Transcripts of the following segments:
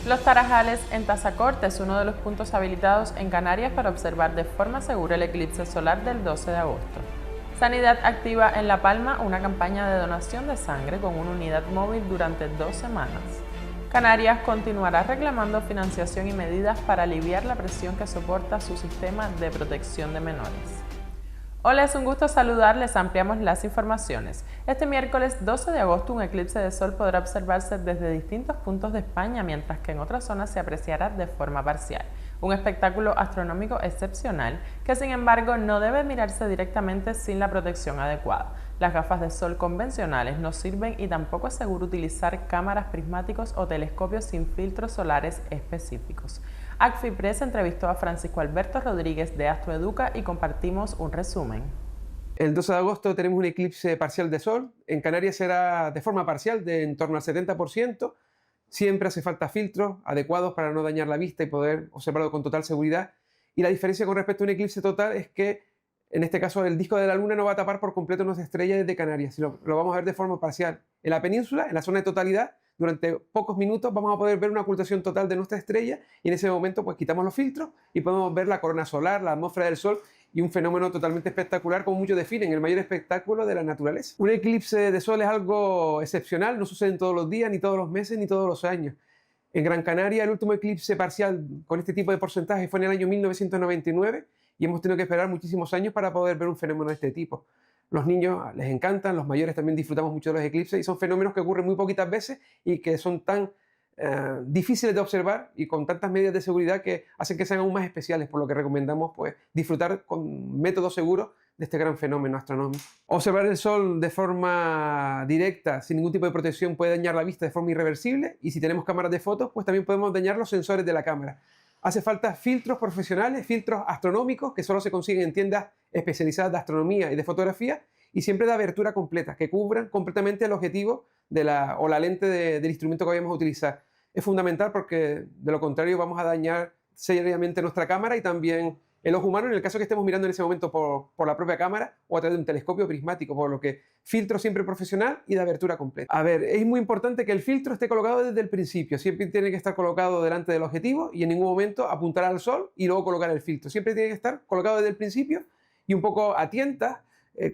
Los Tarajales en Tazacorte es uno de los puntos habilitados en Canarias para observar de forma segura el eclipse solar del 12 de agosto. Sanidad activa en La Palma una campaña de donación de sangre con una unidad móvil durante 2 semanas. Canarias continuará reclamando financiación y medidas para aliviar la presión que soporta su sistema de protección de menores. Hola, es un gusto saludarles. Ampliamos las informaciones. Este miércoles 12 de agosto un eclipse de sol podrá observarse desde distintos puntos de España, mientras que en otras zonas se apreciará de forma parcial. Un espectáculo astronómico excepcional que, sin embargo, no debe mirarse directamente sin la protección adecuada. Las gafas de sol convencionales no sirven y tampoco es seguro utilizar cámaras, prismáticos o telescopios sin filtros solares específicos. ACFIPRES entrevistó a Francisco Alberto Rodríguez de Astroeduca y compartimos un resumen. El 12 de agosto tenemos un eclipse parcial de sol. En Canarias será de forma parcial, de en torno al 70%. Siempre hace falta filtros adecuados para no dañar la vista y poder observarlo con total seguridad. Y la diferencia con respecto a un eclipse total es que, en este caso, el disco de la Luna no va a tapar por completo nuestra estrella desde Canarias, sino lo vamos a ver de forma parcial. En la península, en la zona de totalidad, durante pocos minutos vamos a poder ver una ocultación total de nuestra estrella y en ese momento pues quitamos los filtros y podemos ver la corona solar, la atmósfera del Sol y un fenómeno totalmente espectacular, como muchos definen, el mayor espectáculo de la naturaleza. Un eclipse de Sol es algo excepcional, no sucede todos los días, ni todos los meses, ni todos los años. En Gran Canaria el último eclipse parcial con este tipo de porcentaje fue en el año 1999 y hemos tenido que esperar muchísimos años para poder ver un fenómeno de este tipo. Los niños les encantan, los mayores también disfrutamos mucho de los eclipses y son fenómenos que ocurren muy poquitas veces y que son tan difíciles de observar y con tantas medidas de seguridad que hacen que sean aún más especiales, por lo que recomendamos pues, disfrutar con métodos seguros de este gran fenómeno astronómico. Observar el Sol de forma directa, sin ningún tipo de protección, puede dañar la vista de forma irreversible y si tenemos cámaras de fotos, pues también podemos dañar los sensores de la cámara. Hace falta filtros profesionales, filtros astronómicos que solo se consiguen en tiendas especializadas de astronomía y de fotografía y siempre de abertura completa, que cubran completamente el objetivo o la lente del instrumento que vayamos a utilizar. Es fundamental porque de lo contrario vamos a dañar seriamente nuestra cámara y también el ojo humano en el caso que estemos mirando en ese momento por la propia cámara o a través de un telescopio prismático, por lo que filtro siempre profesional y de abertura completa. A ver, es muy importante que el filtro esté colocado desde el principio, siempre tiene que estar colocado delante del objetivo y en ningún momento apuntar al sol y luego colocar el filtro, siempre tiene que estar colocado desde el principio y un poco a tientas,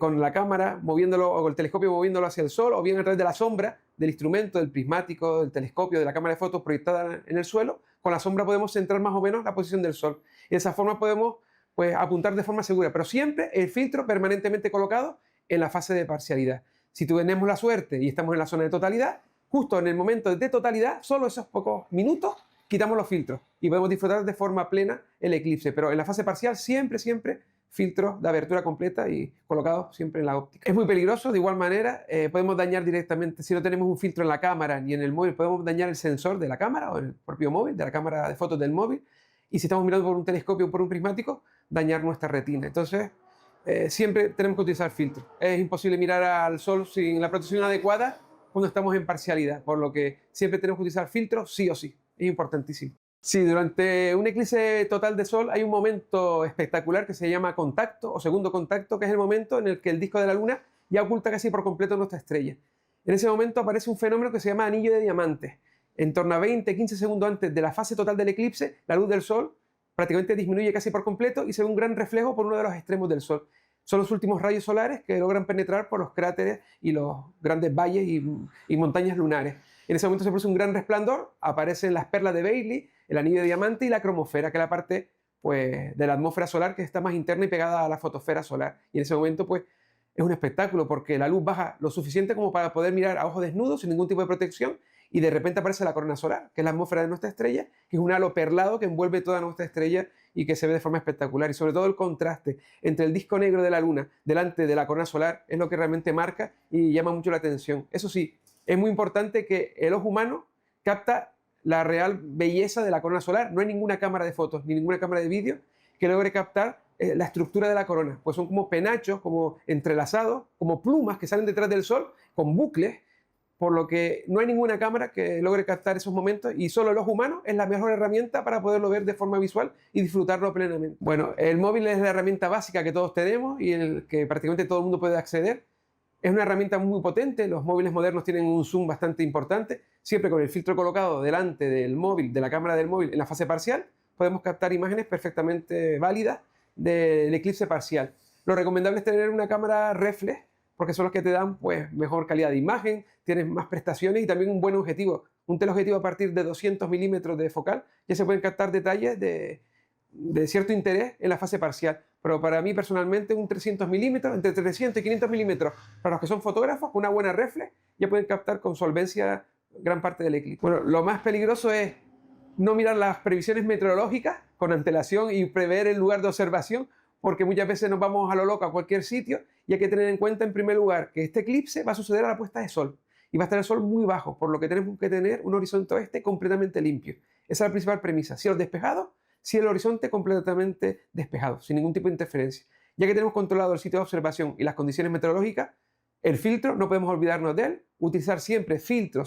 con la cámara moviéndolo o el telescopio moviéndolo hacia el sol o bien a través de la sombra del instrumento, del prismático, del telescopio, de la cámara de fotos proyectada en el suelo. Con la sombra podemos centrar más o menos la posición del sol y de esa forma podemos pues, apuntar de forma segura, pero siempre el filtro permanentemente colocado en la fase de parcialidad. Si tenemos la suerte y estamos en la zona de totalidad, justo en el momento de totalidad, solo esos pocos minutos, quitamos los filtros y podemos disfrutar de forma plena el eclipse, pero en la fase parcial siempre filtros de abertura completa y colocados siempre en la óptica. Es muy peligroso, de igual manera podemos dañar directamente, si no tenemos un filtro en la cámara ni en el móvil, podemos dañar el sensor de la cámara o el propio móvil, de la cámara de fotos del móvil, y si estamos mirando por un telescopio o por un prismático, dañar nuestra retina. Entonces, siempre tenemos que utilizar filtros. Es imposible mirar al sol sin la protección adecuada cuando estamos en parcialidad, por lo que siempre tenemos que utilizar filtros sí o sí. Es importantísimo. Sí, durante un eclipse total de sol hay un momento espectacular que se llama contacto o segundo contacto, que es el momento en el que el disco de la Luna ya oculta casi por completo nuestra estrella. En ese momento aparece un fenómeno que se llama anillo de diamantes. En torno a 20-15 segundos antes de la fase total del eclipse, la luz del sol prácticamente disminuye casi por completo y se ve un gran reflejo por uno de los extremos del sol. Son los últimos rayos solares que logran penetrar por los cráteres y los grandes valles y montañas lunares. En ese momento se produce un gran resplandor, aparecen las perlas de Bailey, el anillo de diamante y la cromosfera, que es la parte pues, de la atmósfera solar que está más interna y pegada a la fotosfera solar. Y en ese momento pues, es un espectáculo porque la luz baja lo suficiente como para poder mirar a ojos desnudos sin ningún tipo de protección y de repente aparece la corona solar, que es la atmósfera de nuestra estrella, que es un halo perlado que envuelve toda nuestra estrella y que se ve de forma espectacular. Y sobre todo el contraste entre el disco negro de la Luna delante de la corona solar es lo que realmente marca y llama mucho la atención. Eso sí, es muy importante que el ojo humano capta la real belleza de la corona solar. No hay ninguna cámara de fotos ni ninguna cámara de vídeo que logre captar la estructura de la corona, pues son como penachos, como entrelazados, como plumas que salen detrás del sol, con bucles, por lo que no hay ninguna cámara que logre captar esos momentos y solo el ojo humano es la mejor herramienta para poderlo ver de forma visual y disfrutarlo plenamente. Bueno, el móvil es la herramienta básica que todos tenemos y el que prácticamente todo el mundo puede acceder. Es una herramienta muy potente, los móviles modernos tienen un zoom bastante importante, siempre con el filtro colocado delante del móvil, de la cámara del móvil en la fase parcial, podemos captar imágenes perfectamente válidas del eclipse parcial. Lo recomendable es tener una cámara reflex, porque son los que te dan pues, mejor calidad de imagen, tienes más prestaciones y también un buen objetivo. Un teleobjetivo a partir de 200 milímetros de focal ya se pueden captar detalles de cierto interés en la fase parcial. Pero para mí personalmente un 300 milímetros, entre 300 y 500 milímetros, para los que son fotógrafos, con una buena reflex, ya pueden captar con solvencia gran parte del eclipse. Bueno, lo más peligroso es no mirar las previsiones meteorológicas con antelación y prever el lugar de observación, porque muchas veces nos vamos a lo loco a cualquier sitio y hay que tener en cuenta en primer lugar que este eclipse va a suceder a la puesta de sol y va a estar el sol muy bajo, por lo que tenemos que tener un horizonte oeste completamente limpio. Esa es la principal premisa, cielos despejados, cielo horizonte completamente despejado, sin ningún tipo de interferencia. Ya que tenemos controlado el sitio de observación y las condiciones meteorológicas, el filtro, no podemos olvidarnos de él, utilizar siempre filtro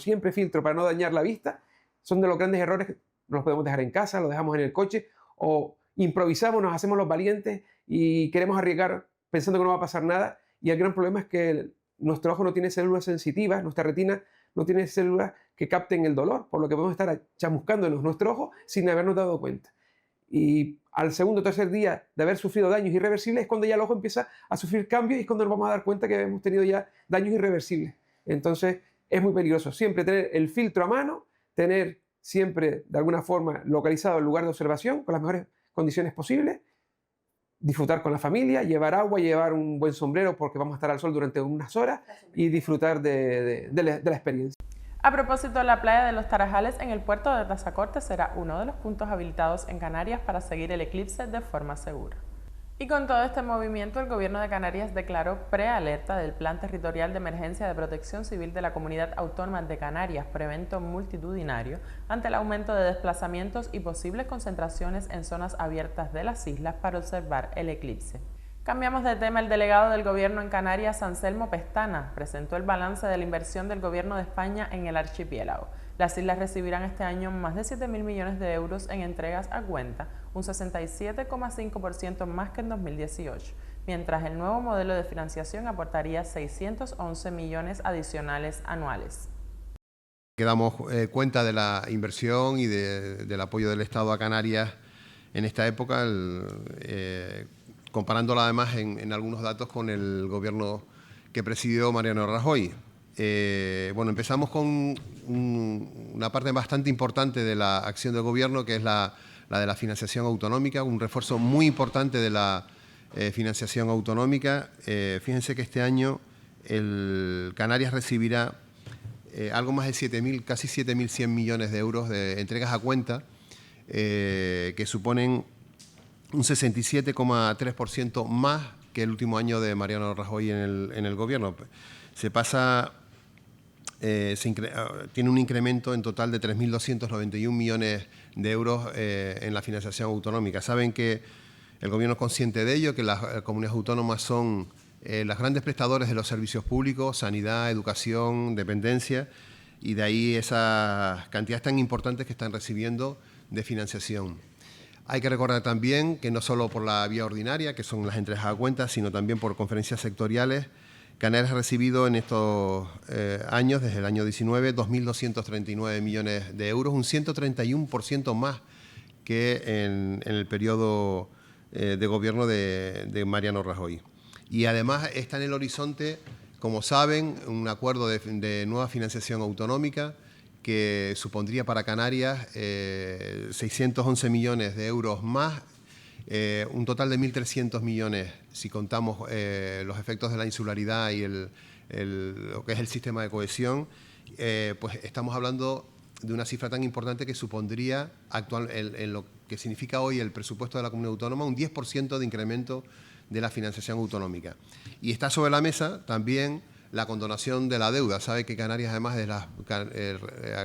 para no dañar la vista. Son de los grandes errores que no los podemos dejar en casa, los dejamos en el coche o improvisamos, nos hacemos los valientes y queremos arriesgar pensando que no va a pasar nada. Y el gran problema es que nuestro ojo no tiene células sensitivas, nuestra retina no tiene células que capten el dolor, por lo que podemos estar chamuscándonos nuestro ojo sin habernos dado cuenta. Y al segundo o tercer día de haber sufrido daños irreversibles es cuando ya el ojo empieza a sufrir cambios y es cuando nos vamos a dar cuenta que hemos tenido ya daños irreversibles. Entonces es muy peligroso siempre tener el filtro a mano, tener siempre de alguna forma localizado el lugar de observación con las mejores condiciones posibles, disfrutar con la familia, llevar agua, llevar un buen sombrero porque vamos a estar al sol durante unas horas y disfrutar de la experiencia. A propósito, la playa de los Tarajales en el puerto de Tazacorte será uno de los puntos habilitados en Canarias para seguir el eclipse de forma segura. Y con todo este movimiento, el Gobierno de Canarias declaró prealerta del Plan Territorial de Emergencia de Protección Civil de la Comunidad Autónoma de Canarias, prevento multitudinario, ante el aumento de desplazamientos y posibles concentraciones en zonas abiertas de las islas para observar el eclipse. Cambiamos de tema. El delegado del Gobierno en Canarias, Anselmo Pestana, presentó el balance de la inversión del Gobierno de España en el archipiélago. Las islas recibirán este año más de 7.000 millones de euros en entregas a cuenta, un 67,5% más que en 2018, mientras el nuevo modelo de financiación aportaría 611 millones adicionales anuales. Damos cuenta de la inversión y del apoyo del Estado a Canarias en esta época, comparándola además en algunos datos con el gobierno que presidió Mariano Rajoy. Bueno, empezamos con una parte bastante importante de la acción del gobierno, que es la de la financiación autonómica, un refuerzo muy importante de la financiación autonómica. Fíjense que este año Canarias recibirá algo más de 7.000, casi 7.100 millones de euros de entregas a cuenta, que suponen un 67,3% más que el último año de Mariano Rajoy en el gobierno. Se pasa, tiene un incremento en total de 3.291 millones de euros en la financiación autonómica. Saben que el gobierno es consciente de ello, que las comunidades autónomas son las grandes prestadores de los servicios públicos, sanidad, educación, dependencia, y de ahí esas cantidades tan importantes que están recibiendo de financiación. Hay que recordar también que no solo por la vía ordinaria, que son las entregas a cuentas, sino también por conferencias sectoriales, Canarias ha recibido en estos años, desde el año 19, 2.239 millones de euros, un 131% más que en el periodo de gobierno de Mariano Rajoy. Y además está en el horizonte, como saben, un acuerdo de nueva financiación autonómica que supondría para Canarias 611 millones de euros más, un total de 1.300 millones si contamos los efectos de la insularidad y lo que es el sistema de cohesión. Pues estamos hablando de una cifra tan importante que supondría en lo que significa hoy el presupuesto de la comunidad autónoma un 10% de incremento de la financiación autonómica. Y está sobre la mesa también la condonación de la deuda. Sabe que Canarias, además de las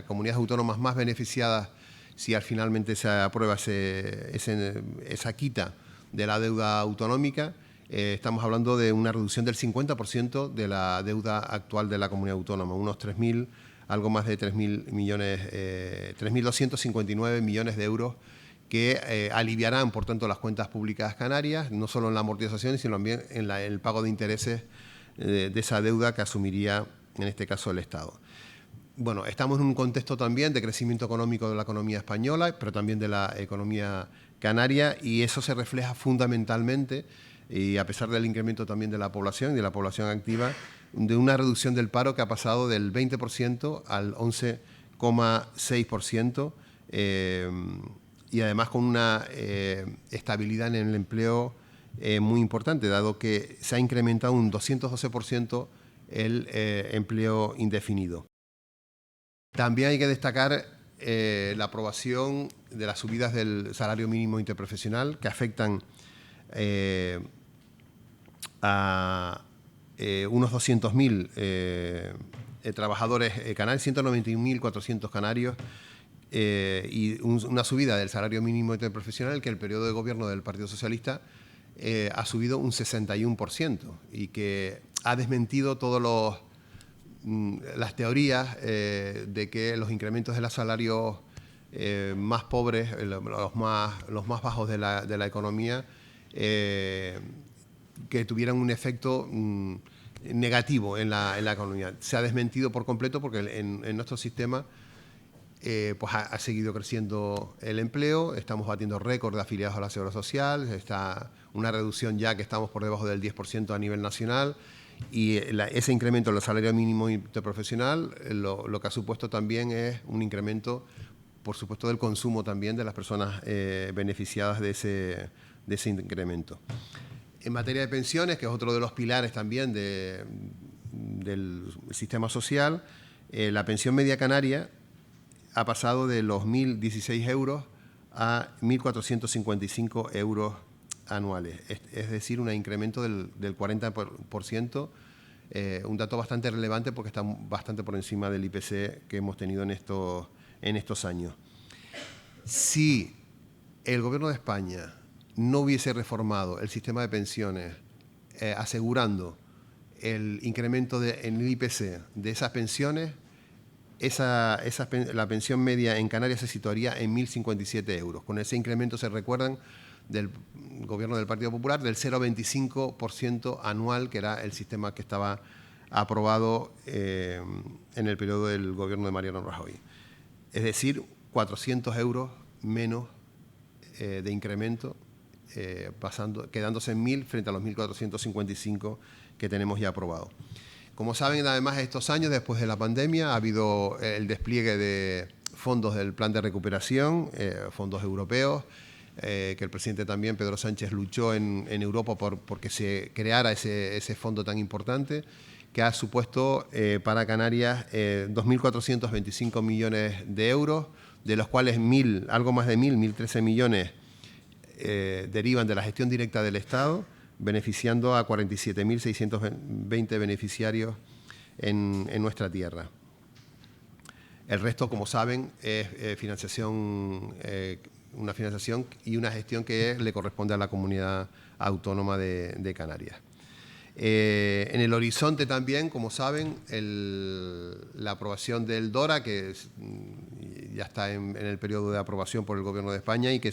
comunidades autónomas más beneficiadas, si finalmente se aprueba esa quita de la deuda autonómica, estamos hablando de una reducción del 50% de la deuda actual de la comunidad autónoma, unos 3.000, algo más de 3.000 millones, 3.259 millones de euros que aliviarán, por tanto, las cuentas públicas canarias, no solo en la amortización, sino también en el pago de intereses de esa deuda que asumiría en este caso el Estado. Bueno, estamos en un contexto también de crecimiento económico de la economía española, pero también de la economía canaria, y eso se refleja fundamentalmente, y a pesar del incremento también de la población y de la población activa, de una reducción del paro que ha pasado del 20% al 11,6%, y además con una estabilidad en el empleo muy importante, dado que se ha incrementado un 212% el empleo indefinido. También hay que destacar la aprobación de las subidas del salario mínimo interprofesional que afectan a unos 200.000 trabajadores canarios, 191.400 canarios, y una subida del salario mínimo interprofesional que el periodo de gobierno del Partido Socialista ha subido un 61% y que ha desmentido todas las teorías de que los incrementos de los salarios más pobres, los más bajos de la economía, que tuvieran un efecto negativo en la economía. Se ha desmentido por completo porque en nuestro sistema pues ha seguido creciendo el empleo, estamos batiendo récord de afiliados a la Seguridad Social, está una reducción ya que estamos por debajo del 10% a nivel nacional, y ese incremento en el salario mínimo interprofesional lo que ha supuesto también es un incremento, por supuesto, del consumo también de las personas beneficiadas de ese incremento. En materia de pensiones, que es otro de los pilares también del sistema social, la pensión media canaria ha pasado de los 1.016 euros a 1.455 euros anuales, es decir, un incremento del 40%, un dato bastante relevante porque está bastante por encima del IPC que hemos tenido en estos años. Si el Gobierno de España no hubiese reformado el sistema de pensiones asegurando el incremento en el IPC de esas pensiones, la pensión media en Canarias se situaría en 1.057 euros. Con ese incremento, se recuerdan, del Gobierno del Partido Popular, del 0,25% anual, que era el sistema que estaba aprobado en el periodo del Gobierno de Mariano Rajoy. Es decir, 400 euros menos de incremento, quedándose en 1.000 frente a los 1.455 que tenemos ya aprobado. Como saben, además, estos años, después de la pandemia, ha habido el despliegue de fondos del Plan de Recuperación, fondos europeos, que el presidente también, Pedro Sánchez, luchó en Europa porque se creara ese fondo tan importante, que ha supuesto para Canarias 2.425 millones de euros, de los cuales algo más de 1.013 millones derivan de la gestión directa del Estado, beneficiando a 47.620 beneficiarios en nuestra tierra. El resto, como saben, es una financiación y una gestión que le corresponde a la comunidad autónoma de Canarias. En el horizonte también, como saben, la aprobación del DORA, que ya está en el periodo de aprobación por el Gobierno de España y que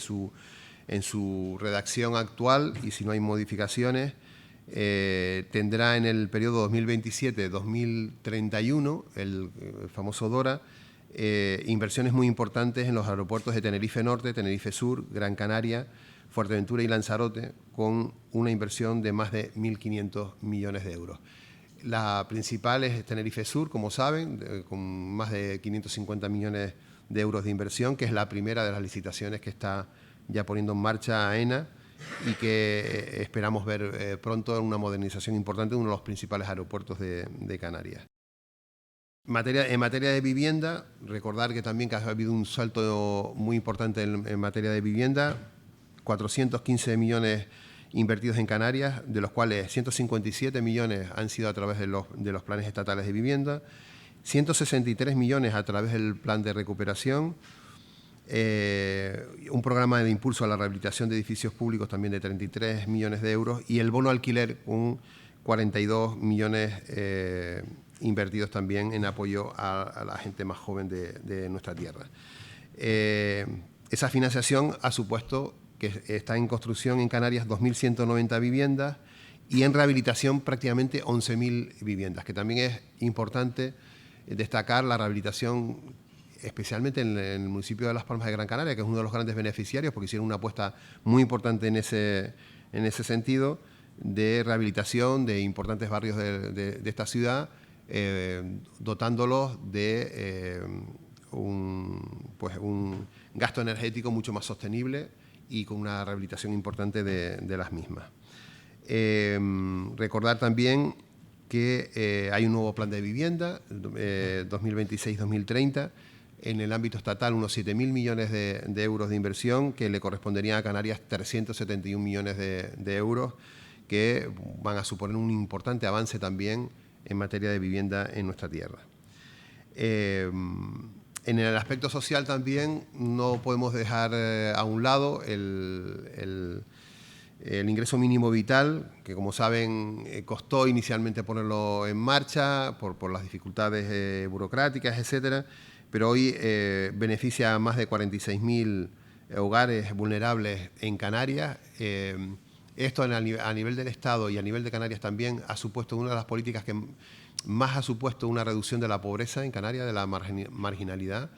en su redacción actual, y si no hay modificaciones, tendrá en el periodo 2027-2031, el famoso DORA, inversiones muy importantes en los aeropuertos de Tenerife Norte, Tenerife Sur, Gran Canaria, Fuerteventura y Lanzarote, con una inversión de más de 1.500 millones de euros. La principal es Tenerife Sur, como saben, con más de 550 millones de euros de inversión, que es la primera de las licitaciones que está ya poniendo en marcha AENA y que esperamos ver pronto una modernización importante de uno de los principales aeropuertos de Canarias. En materia de vivienda, recordar que también ha habido un salto muy importante en materia de vivienda, 415 millones invertidos en Canarias, de los cuales 157 millones han sido a través de los planes estatales de vivienda, 163 millones a través del plan de recuperación, un programa de impulso a la rehabilitación de edificios públicos también de 33 millones de euros y el bono alquiler con 42 millones invertidos también en apoyo a la gente más joven de nuestra tierra. Esa financiación ha supuesto que está en construcción en Canarias 2.190 viviendas y en rehabilitación prácticamente 11.000 viviendas, que también es importante destacar la rehabilitación, especialmente en el municipio de Las Palmas de Gran Canaria, que es uno de los grandes beneficiarios, porque hicieron una apuesta muy importante en ese sentido, de rehabilitación de importantes barrios de esta ciudad, dotándolos de un gasto energético mucho más sostenible y con una rehabilitación importante de las mismas. Recordar también que hay un nuevo plan de vivienda, 2026-2030, en el ámbito estatal unos 7.000 millones de euros de inversión, que le corresponderían a Canarias 371 millones de euros, que van a suponer un importante avance también en materia de vivienda en nuestra tierra. En el aspecto social también no podemos dejar a un lado el ingreso mínimo vital, que como saben costó inicialmente ponerlo en marcha por las dificultades burocráticas, etcétera, pero hoy beneficia a más de 46.000 hogares vulnerables en Canarias. Esto a nivel del Estado y a nivel de Canarias también ha supuesto una de las políticas que más ha supuesto una reducción de la pobreza en Canarias, de la marginalidad.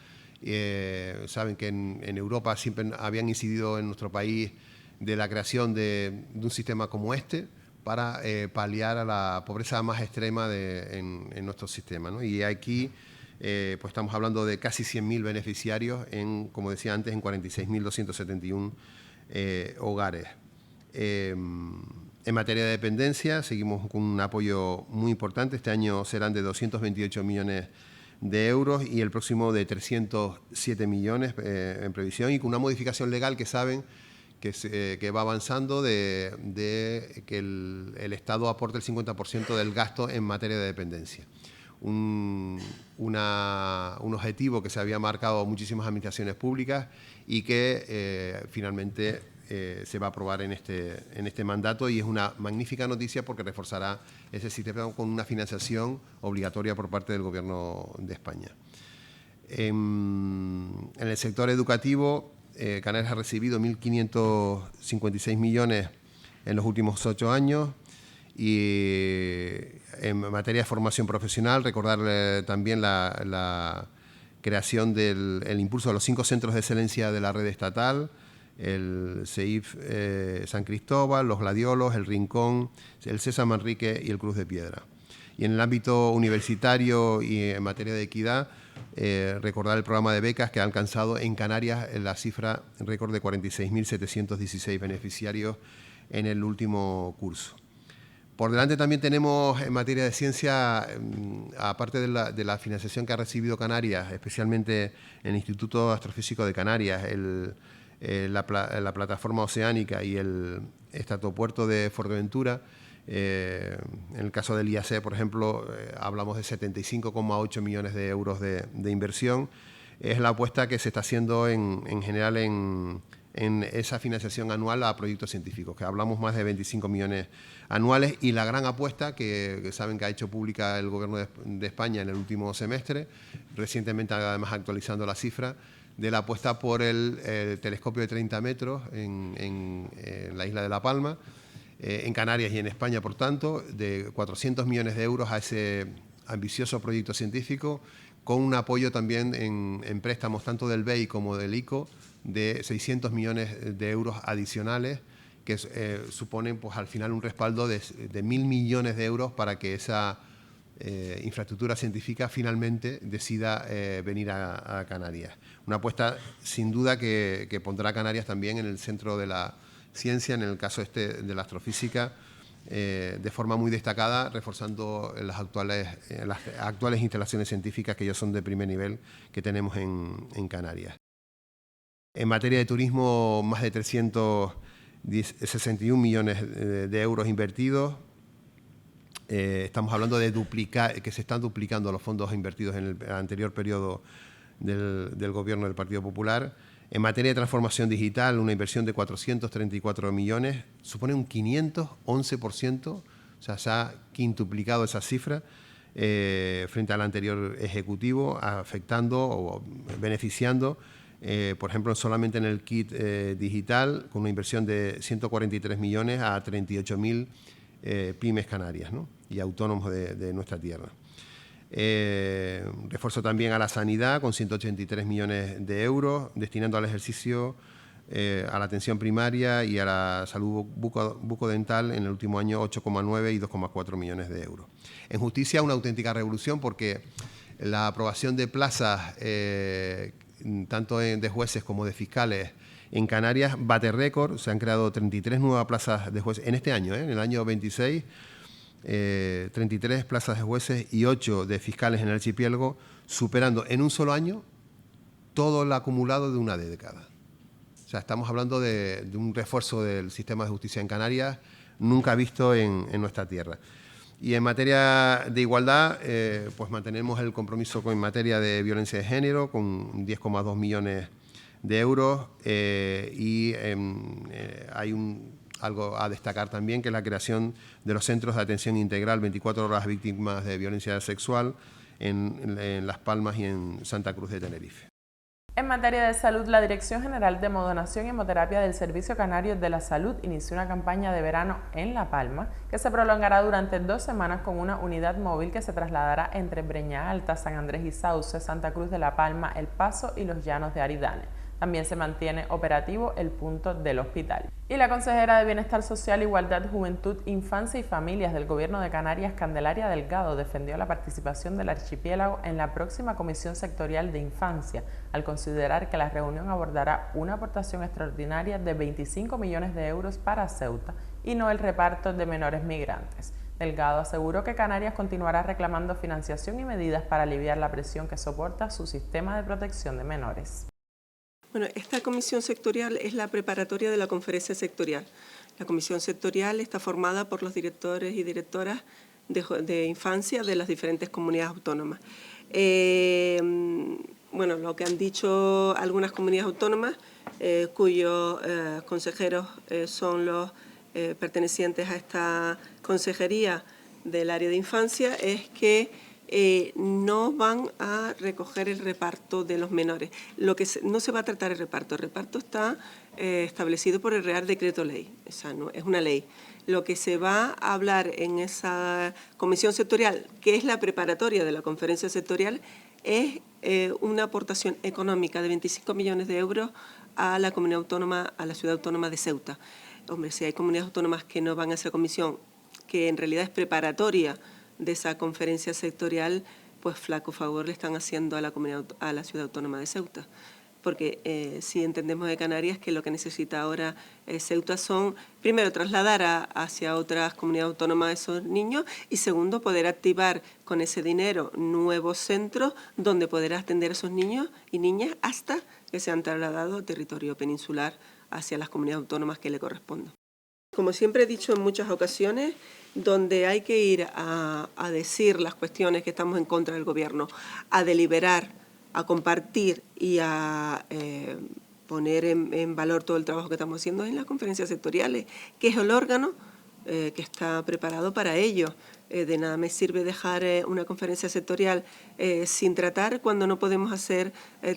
Saben que en Europa siempre habían incidido en nuestro país de la creación de un sistema como este para paliar a la pobreza más extrema en nuestro sistema, ¿no? Y aquí pues estamos hablando de casi 100.000 beneficiarios, como decía antes, en 46.271 hogares. En materia de dependencia seguimos con un apoyo muy importante. Este año serán de 228 millones de euros y el próximo de 307 millones en previsión, y con una modificación legal que saben que va avanzando de que el Estado aporte el 50% del gasto en materia de dependencia. Un objetivo que se había marcado muchísimas administraciones públicas y que finalmente se va a aprobar en este mandato, y es una magnífica noticia porque reforzará ese sistema con una financiación obligatoria por parte del Gobierno de España. En el sector educativo, Canarias ha recibido 1.556 millones en los últimos 8 años, y en materia de formación profesional, recordar también la creación del impulso de los 5 centros de excelencia de la red estatal, el CEIF San Cristóbal, los Gladiolos, el Rincón, el César Manrique y el Cruz de Piedra. Y en el ámbito universitario y en materia de equidad, recordar el programa de becas que ha alcanzado en Canarias la cifra récord de 46.716 beneficiarios en el último curso. Por delante también tenemos en materia de ciencia, aparte de la financiación que ha recibido Canarias, especialmente el Instituto Astrofísico de Canarias, la plataforma oceánica y el Estratopuerto de Fuerteventura. En el caso del IAC, por ejemplo, hablamos de 75,8 millones de euros de inversión. Es la apuesta que se está haciendo en general en esa financiación anual a proyectos científicos, que hablamos más de 25 millones anuales, y la gran apuesta que saben que ha hecho pública el Gobierno de España en el último semestre, recientemente además actualizando la cifra, de la apuesta por el telescopio de 30 metros en la isla de La Palma, en Canarias y en España, por tanto, de 400 millones de euros a ese ambicioso proyecto científico, con un apoyo también en préstamos tanto del BEI como del ICO de 600 millones de euros adicionales, que suponen pues, al final un respaldo de 1.000 millones de euros para que esa infraestructura científica finalmente decida venir a Canarias. Una apuesta sin duda que pondrá a Canarias también en el centro de la ciencia, en el caso de la astrofísica, de forma muy destacada, reforzando las actuales instalaciones científicas que ya son de primer nivel que tenemos en Canarias. En materia de turismo, más de 361 millones de euros invertidos. Estamos hablando de que se están duplicando los fondos invertidos en el anterior periodo del Gobierno del Partido Popular. En materia de transformación digital, una inversión de 434 millones, supone un 511%, o sea, se ha quintuplicado esa cifra frente al anterior Ejecutivo, afectando o beneficiando, por ejemplo, solamente en el kit digital, con una inversión de 143 millones a 38.000 pymes canarias, ¿no? Y autónomos de nuestra tierra. Refuerzo también a la sanidad con 183 millones de euros, destinando al ejercicio a la atención primaria y a la salud bucodental en el último año 8,9 y 2,4 millones de euros. En justicia, una auténtica revolución porque la aprobación de plazas, tanto de jueces como de fiscales, en Canarias bate récord. Se han creado 33 nuevas plazas de jueces en este año, en el año 26, 33 plazas de jueces y 8 de fiscales en el archipiélago, superando en un solo año todo el acumulado de una década. O sea, estamos hablando de un refuerzo del sistema de justicia en Canarias nunca visto en nuestra tierra. Y en materia de igualdad, pues mantenemos el compromiso en materia de violencia de género con 10,2 millones de euros y hay algo a destacar también, que es la creación de los centros de atención integral 24 horas a víctimas de violencia sexual en Las Palmas y en Santa Cruz de Tenerife. En materia de salud, la Dirección General de Hemodonación y Hemoterapia del Servicio Canario de la Salud inició una campaña de verano en La Palma que se prolongará durante 2 semanas con una unidad móvil que se trasladará entre Breña Alta, San Andrés y Sauce, Santa Cruz de La Palma, El Paso y los Llanos de Aridane. También se mantiene operativo el punto del hospital. Y la consejera de Bienestar Social, Igualdad, Juventud, Infancia y Familias del Gobierno de Canarias, Candelaria Delgado, defendió la participación del archipiélago en la próxima Comisión Sectorial de Infancia, al considerar que la reunión abordará una aportación extraordinaria de 25 millones de euros para Ceuta y no el reparto de menores migrantes. Delgado aseguró que Canarias continuará reclamando financiación y medidas para aliviar la presión que soporta su sistema de protección de menores. Bueno, esta comisión sectorial es la preparatoria de la conferencia sectorial. La comisión sectorial está formada por los directores y directoras de infancia de las diferentes comunidades autónomas. Bueno, lo que han dicho algunas comunidades autónomas, cuyos consejeros son los pertenecientes a esta consejería del área de infancia, es que no van a recoger el reparto de los menores. No se va a tratar el reparto está establecido por el Real Decreto Ley, no, es una ley. Lo que se va a hablar en esa comisión sectorial, que es la preparatoria de la conferencia sectorial, es una aportación económica de 25 millones de euros a la comunidad autónoma, a la ciudad autónoma de Ceuta. Hombre, si hay comunidades autónomas que no van a esa comisión, que en realidad es preparatoria de esa conferencia sectorial, pues flaco favor le están haciendo a la ciudad autónoma de Ceuta. Porque si entendemos de Canarias que lo que necesita ahora Ceuta son, primero, trasladar hacia otras comunidades autónomas a esos niños y segundo, poder activar con ese dinero nuevos centros donde poder atender a esos niños y niñas hasta que se han trasladado a territorio peninsular hacia las comunidades autónomas que le correspondan. Como siempre he dicho en muchas ocasiones, donde hay que ir a decir las cuestiones que estamos en contra del gobierno, a deliberar, a compartir y a poner en valor todo el trabajo que estamos haciendo en las conferencias sectoriales, que es el órgano que está preparado para ello. De nada me sirve dejar una conferencia sectorial sin tratar cuando no podemos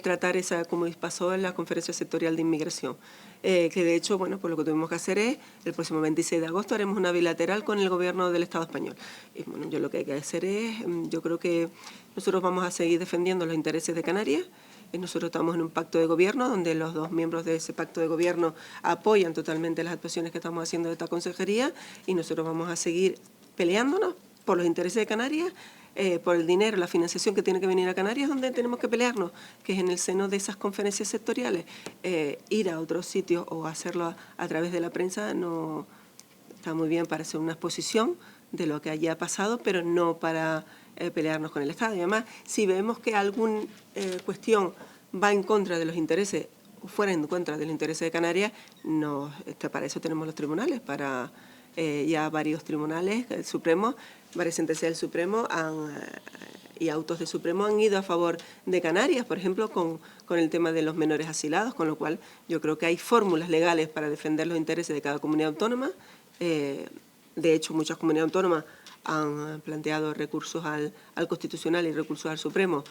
tratar esa, como pasó en la conferencia sectorial de inmigración. Que de hecho, bueno, pues lo que tuvimos que hacer es, el próximo 26 de agosto haremos una bilateral con el gobierno del Estado español. Y bueno, yo lo que hay que hacer es, yo creo que nosotros vamos a seguir defendiendo los intereses de Canarias. Nosotros estamos en un pacto de gobierno donde los 2 miembros de ese pacto de gobierno apoyan totalmente las actuaciones que estamos haciendo de esta consejería y nosotros vamos a seguir peleándonos por los intereses de Canarias, por el dinero, la financiación que tiene que venir a Canarias, donde tenemos que pelearnos, que es en el seno de esas conferencias sectoriales. Ir a otros sitios o hacerlo a través de la prensa no está muy bien para hacer una exposición de lo que haya pasado, pero no para pelearnos con el Estado. Y además, si vemos que alguna cuestión va en contra de los intereses, o fuera en contra de los intereses de Canarias, para eso tenemos los tribunales, ya varios tribunales, el Supremo, varias sentencias del Supremo y autos del Supremo han ido a favor de Canarias, por ejemplo, con el tema de los menores asilados, con lo cual yo creo que hay fórmulas legales para defender los intereses de cada comunidad autónoma. De hecho, muchas comunidades autónomas han planteado recursos al Constitucional y recursos al Supremo,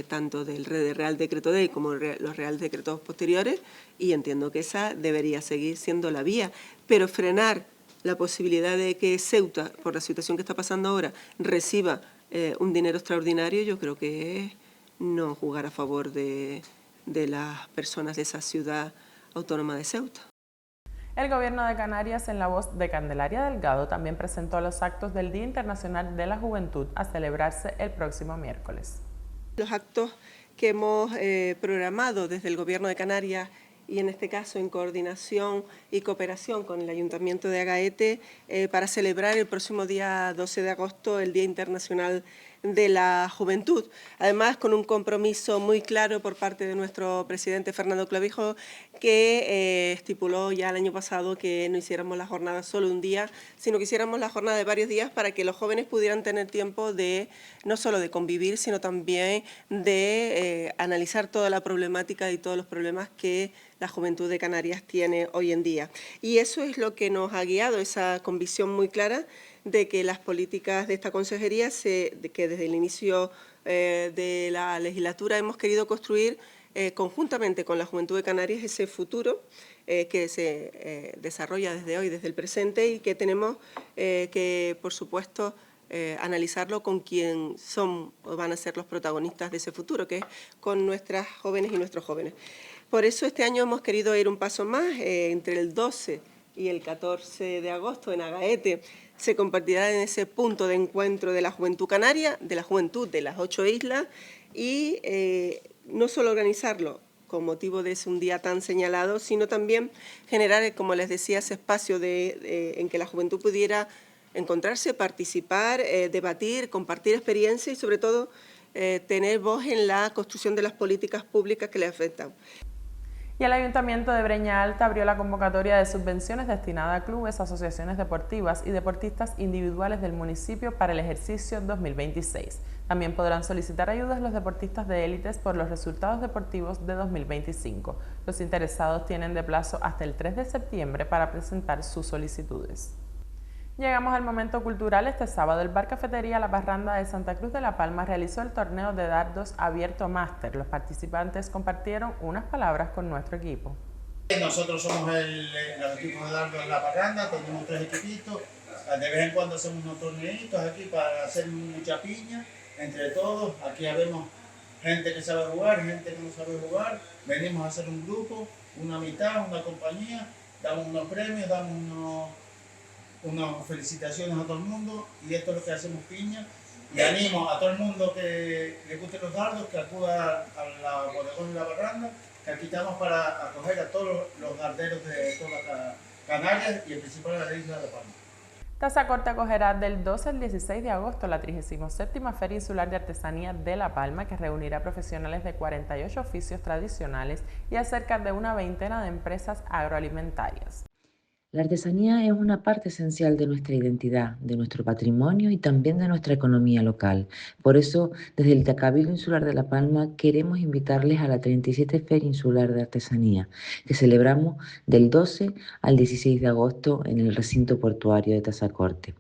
tanto del Real Decreto Ley como los Real Decretos posteriores, y entiendo que esa debería seguir siendo la vía. Pero frenar la posibilidad de que Ceuta, por la situación que está pasando ahora, reciba un dinero extraordinario, yo creo que es no jugar a favor de las personas de esa ciudad autónoma de Ceuta. El Gobierno de Canarias, en la voz de Candelaria Delgado, también presentó los actos del Día Internacional de la Juventud a celebrarse el próximo miércoles. Los actos que hemos programado desde el Gobierno de Canarias y en este caso en coordinación y cooperación con el Ayuntamiento de Agaete para celebrar el próximo día 12 de agosto el Día Internacional de la Juventud. Además, con un compromiso muy claro por parte de nuestro presidente Fernando Clavijo, que estipuló ya el año pasado que no hiciéramos la jornada solo un día, sino que hiciéramos la jornada de varios días para que los jóvenes pudieran tener tiempo de no solo de convivir, sino también de analizar toda la problemática y todos los problemas que la juventud de Canarias tiene hoy en día. Y eso es lo que nos ha guiado, esa convicción muy clara de que las políticas de esta consejería, que desde el inicio de la legislatura hemos querido construir conjuntamente con la juventud de Canarias ese futuro que se desarrolla desde hoy, desde el presente, y que tenemos que, por supuesto, analizarlo con quien son o van a ser los protagonistas de ese futuro, que es con nuestras jóvenes y nuestros jóvenes. Por eso este año hemos querido ir un paso más. Entre el 12 y el 14 de agosto en Agaete se compartirá en ese punto de encuentro de la juventud canaria, de la juventud de las 8 islas, y no solo organizarlo con motivo de ese un día tan señalado, sino también generar, como les decía, ese espacio en que la juventud pudiera encontrarse, participar, debatir, compartir experiencias y sobre todo tener voz en la construcción de las políticas públicas que les afectan. Y el Ayuntamiento de Breña Alta abrió la convocatoria de subvenciones destinada a clubes, asociaciones deportivas y deportistas individuales del municipio para el ejercicio 2026. También podrán solicitar ayudas los deportistas de élites por los resultados deportivos de 2025. Los interesados tienen de plazo hasta el 3 de septiembre para presentar sus solicitudes. Llegamos al momento cultural. Este sábado el Bar Cafetería La Parranda de Santa Cruz de la Palma realizó el torneo de dardos abierto máster. Los participantes compartieron unas palabras con nuestro equipo. Nosotros somos el equipo de dardos La Parranda, tenemos 3 equipitos. De vez en cuando hacemos unos torneitos aquí para hacer mucha piña entre todos. Aquí habemos gente que sabe jugar, gente que no sabe jugar. Venimos a hacer un grupo, una mitad, una compañía, damos unos premios, damos unas felicitaciones a todo el mundo, y esto es lo que hacemos piña. Y animo a todo el mundo que le gusten los dardos, que acuda a la bodegón de La Parranda, que aquí estamos para acoger a todos los darderos de todas Canarias y en principal a la isla de La Palma. Tazacorte acogerá del 12 al 16 de agosto la 37ª Feria Insular de Artesanía de La Palma, que reunirá profesionales de 48 oficios tradicionales y a cerca de una veintena de empresas agroalimentarias. La artesanía es una parte esencial de nuestra identidad, de nuestro patrimonio y también de nuestra economía local. Por eso, desde el Cabildo Insular de La Palma queremos invitarles a la 37 Feria Insular de Artesanía, que celebramos del 12 al 16 de agosto en el recinto portuario de Tazacorte.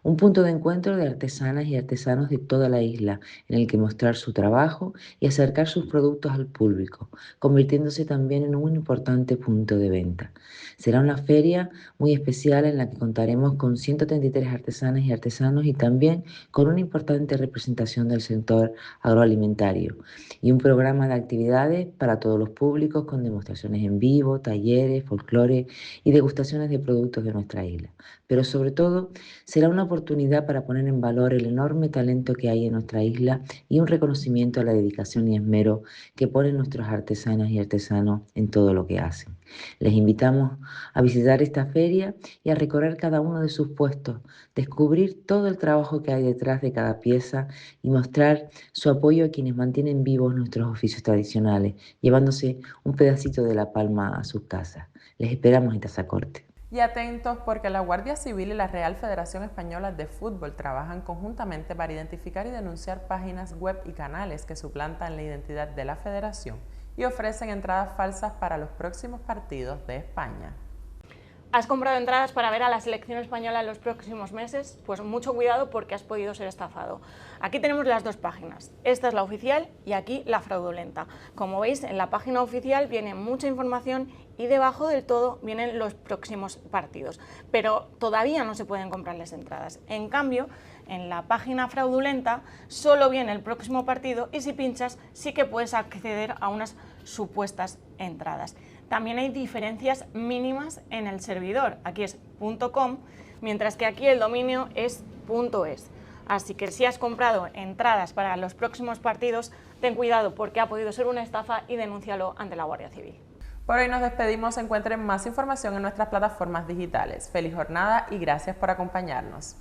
Un punto de encuentro de artesanas y artesanos de toda la isla, en el que mostrar su trabajo y acercar sus productos al público, convirtiéndose también en un importante punto de venta. Será una feria muy especial en la que contaremos con 133 artesanas y artesanos y también con una importante representación del sector agroalimentario y un programa de actividades para todos los públicos con demostraciones en vivo, talleres, folclore y degustaciones de productos de nuestra isla. Pero sobre todo será una oportunidad para poner en valor el enorme talento que hay en nuestra isla y un reconocimiento a la dedicación y esmero que ponen nuestros artesanas y artesanos en todo lo que hacen. Les invitamos a visitar esta feria y a recorrer cada uno de sus puestos, descubrir todo el trabajo que hay detrás de cada pieza y mostrar su apoyo a quienes mantienen vivos nuestros oficios tradicionales, llevándose un pedacito de La Palma a sus casas. Les esperamos en Tazacorte. Y atentos, porque la Guardia Civil y la Real Federación Española de Fútbol trabajan conjuntamente para identificar y denunciar páginas web y canales que suplantan la identidad de la Federación y ofrecen entradas falsas para los próximos partidos de España. ¿Has comprado entradas para ver a la selección española en los próximos meses? Pues mucho cuidado porque has podido ser estafado. Aquí tenemos las dos páginas. Esta es la oficial y aquí la fraudulenta. Como veis, en la página oficial viene mucha información y debajo del todo vienen los próximos partidos. Pero todavía no se pueden comprar las entradas. En cambio, en la página fraudulenta solo viene el próximo partido y si pinchas sí que puedes acceder a unas supuestas entradas. También hay diferencias mínimas en el servidor. Aquí es .com, mientras que aquí el dominio es .es. Así que si has comprado entradas para los próximos partidos, ten cuidado porque ha podido ser una estafa y denúncialo ante la Guardia Civil. Por hoy nos despedimos. Encuentren más información en nuestras plataformas digitales. Feliz jornada y gracias por acompañarnos.